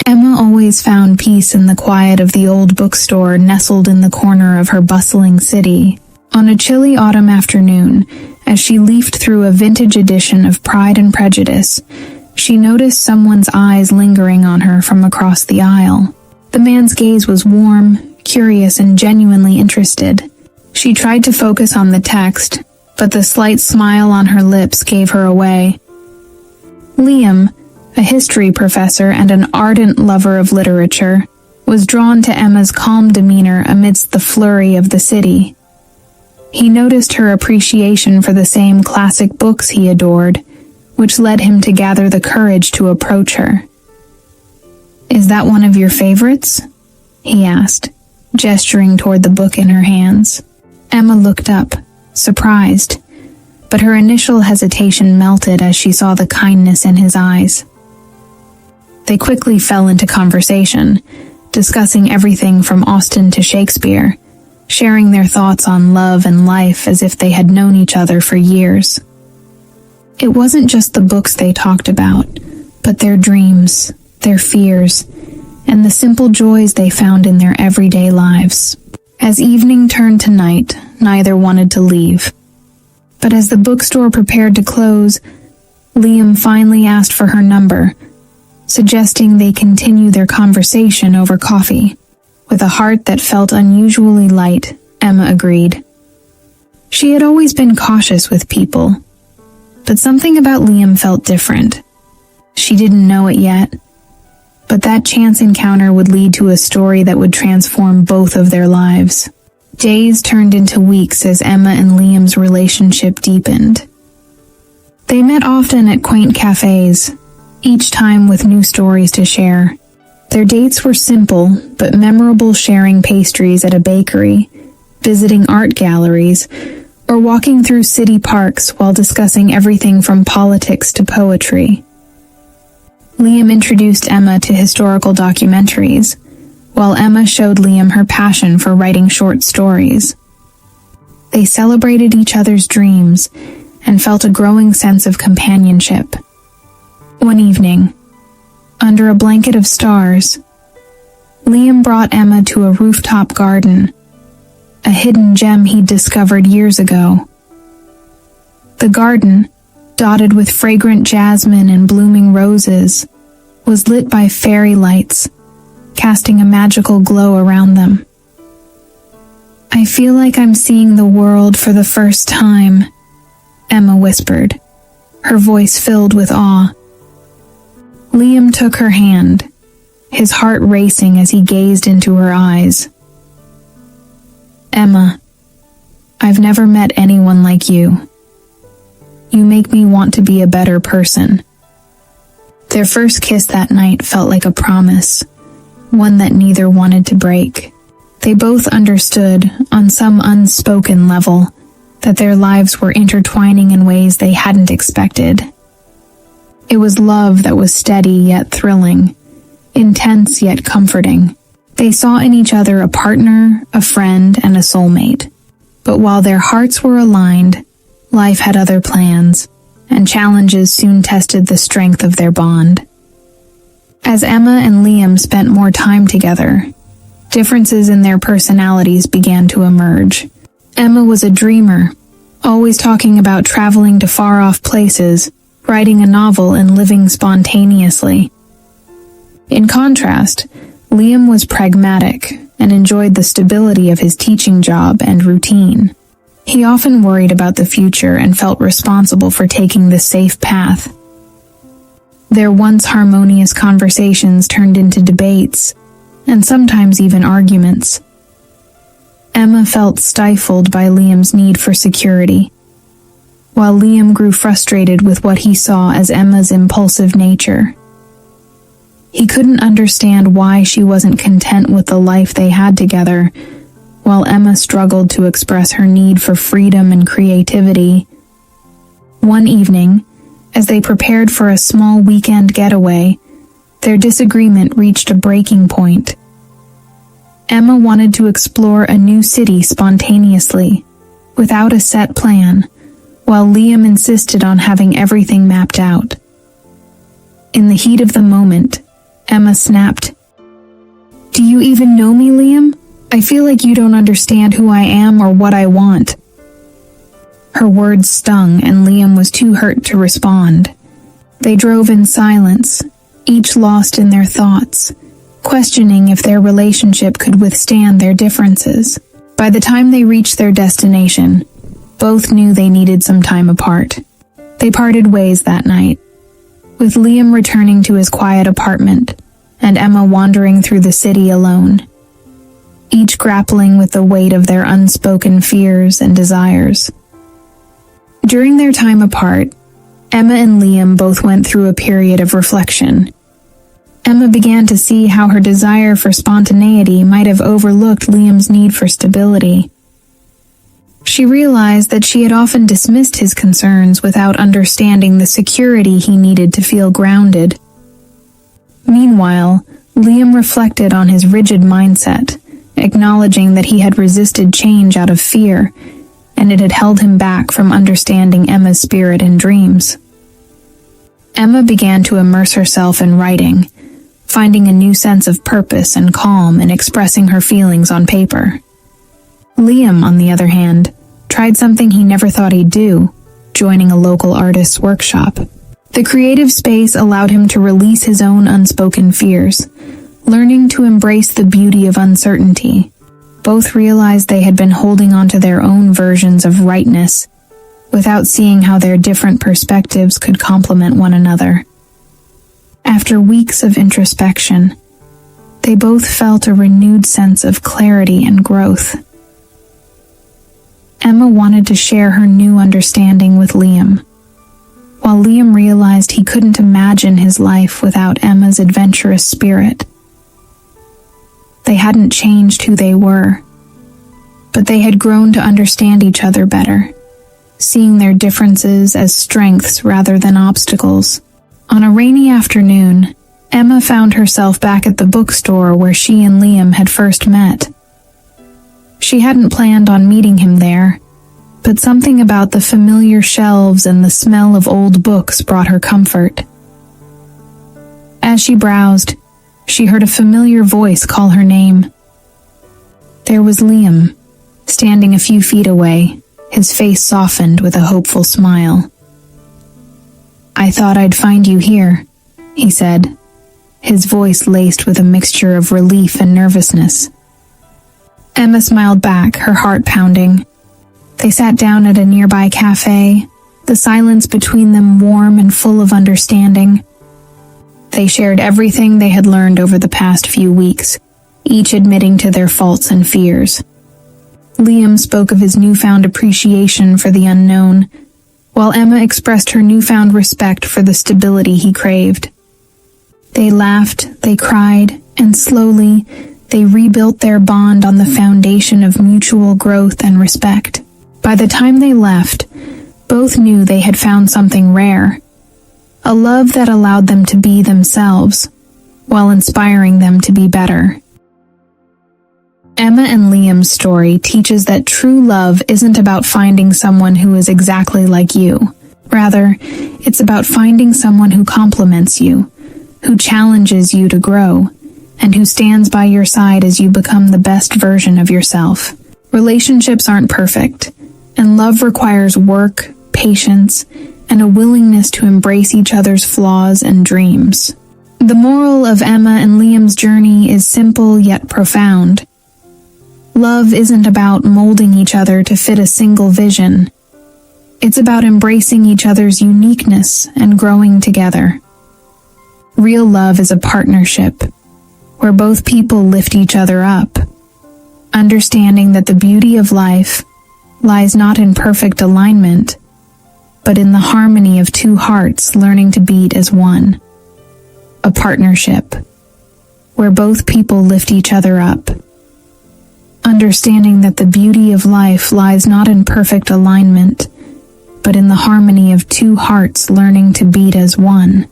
Emma always found peace in the quiet of the old bookstore nestled in the corner of her bustling city. On a chilly autumn afternoon, as she leafed through a vintage edition of Pride and Prejudice, she noticed someone's eyes lingering on her from across the aisle. The man's gaze was warm, curious, and genuinely interested. She tried to focus on the text, but the slight smile on her lips gave her away. Liam, a history professor and an ardent lover of literature, was drawn to Emma's calm demeanor amidst the flurry of the city. He noticed her appreciation for the same classic books he adored, which led him to gather the courage to approach her. "Is that one of your favorites?" he asked, gesturing toward the book in her hands. Emma looked up, surprised, but her initial hesitation melted as she saw the kindness in his eyes. They quickly fell into conversation, discussing everything from Austen to Shakespeare, sharing their thoughts on love and life as if they had known each other for years. It wasn't just the books they talked about, but their dreams, their fears, and the simple joys they found in their everyday lives. As evening turned to night, neither wanted to leave. But as the bookstore prepared to close, Liam finally asked for her number, suggesting they continue their conversation over coffee. With a heart that felt unusually light, Emma agreed. She had always been cautious with people, but something about Liam felt different. She didn't know it yet, but that chance encounter would lead to a story that would transform both of their lives. Days turned into weeks as Emma and Liam's relationship deepened. They met often at quaint cafes, each time with new stories to share. Their dates were simple but memorable, sharing pastries at a bakery, visiting art galleries, or walking through city parks while discussing everything from politics to poetry. Liam introduced Emma to historical documentaries, while Emma showed Liam her passion for writing short stories. They celebrated each other's dreams and felt a growing sense of companionship. One evening, under a blanket of stars, Liam brought Emma to a rooftop garden, a hidden gem he'd discovered years ago. The garden, dotted with fragrant jasmine and blooming roses, was lit by fairy lights, casting a magical glow around them. "I feel like I'm seeing the world for the first time," Emma whispered, her voice filled with awe. Liam took her hand, his heart racing as he gazed into her eyes. "Emma, I've never met anyone like you. You make me want to be a better person." Their first kiss that night felt like a promise, one that neither wanted to break. They both understood, on some unspoken level, that their lives were intertwining in ways they hadn't expected. It was love that was steady yet thrilling, intense yet comforting. They saw in each other a partner, a friend, and a soulmate. But while their hearts were aligned, life had other plans, and challenges soon tested the strength of their bond. As Emma and Liam spent more time together, differences in their personalities began to emerge. Emma was a dreamer, always talking about traveling to far-off places, writing a novel, and living spontaneously. In contrast, Liam was pragmatic and enjoyed the stability of his teaching job and routine. He often worried about the future and felt responsible for taking the safe path. Their once harmonious conversations turned into debates, and sometimes even arguments. Emma felt stifled by Liam's need for security, while Liam grew frustrated with what he saw as Emma's impulsive nature. He couldn't understand why she wasn't content with the life they had together, while Emma struggled to express her need for freedom and creativity. One evening, as they prepared for a small weekend getaway, their disagreement reached a breaking point. Emma wanted to explore a new city spontaneously, without a set plan, while Liam insisted on having everything mapped out. In the heat of the moment, Emma Emma snapped. "Do you even know me, Liam? I feel like you don't understand who I am or what I want." Her words stung, and Liam was too hurt to respond. They drove in silence, each lost in their thoughts, questioning if their relationship could withstand their differences. By the time they reached their destination, both knew they needed some time apart. They parted ways that night, with Liam returning to his quiet apartment and Emma wandering through the city alone, each grappling with the weight of their unspoken fears and desires. During their time apart, Emma and Liam both went through a period of reflection. Emma began to see how her desire for spontaneity might have overlooked Liam's need for stability. She realized that she had often dismissed his concerns without understanding the security he needed to feel grounded. Meanwhile, Liam reflected on his rigid mindset, acknowledging that he had resisted change out of fear, and it had held him back from understanding Emma's spirit and dreams. Emma began to immerse herself in writing, finding a new sense of purpose and calm in expressing her feelings on paper. Liam, on the other hand, tried something he never thought he'd do, joining a local artist's workshop. The creative space allowed him to release his own unspoken fears, learning to embrace the beauty of uncertainty. Both realized they had been holding on to their own versions of rightness, without seeing how their different perspectives could complement one another. After weeks of introspection, they both felt a renewed sense of clarity and growth. Emma wanted to share her new understanding with Liam, while Liam realized he couldn't imagine his life without Emma's adventurous spirit. They hadn't changed who they were, but they had grown to understand each other better, seeing their differences as strengths rather than obstacles. On a rainy afternoon, Emma found herself back at the bookstore where she and Liam had first met. She hadn't planned on meeting him there, but something about the familiar shelves and the smell of old books brought her comfort. As she browsed, she heard a familiar voice call her name. There was Liam, standing a few feet away, his face softened with a hopeful smile. "I thought I'd find you here," he said, his voice laced with a mixture of relief and nervousness. Emma smiled back, her heart pounding. They sat down at a nearby cafe, the silence between them warm and full of understanding. They shared everything they had learned over the past few weeks, each admitting to their faults and fears. Liam spoke of his newfound appreciation for the unknown, while Emma expressed her newfound respect for the stability he craved. They laughed, they cried, and slowly, they rebuilt their bond on the foundation of mutual growth and respect. By the time they left, both knew they had found something rare, a love that allowed them to be themselves, while inspiring them to be better. Emma and Liam's story teaches that true love isn't about finding someone who is exactly like you. Rather, it's about finding someone who complements you, who challenges you to grow, and who stands by your side as you become the best version of yourself. Relationships aren't perfect, and love requires work, patience, and a willingness to embrace each other's flaws and dreams. The moral of Emma and Liam's journey is simple yet profound. Love isn't about molding each other to fit a single vision. It's about embracing each other's uniqueness and growing together. Real love is a partnership, where both people lift each other up, understanding that the beauty of life lies not in perfect alignment, but in the harmony of two hearts learning to beat as one. A partnership, where both people lift each other up, understanding that the beauty of life lies not in perfect alignment, but in the harmony of two hearts learning to beat as one.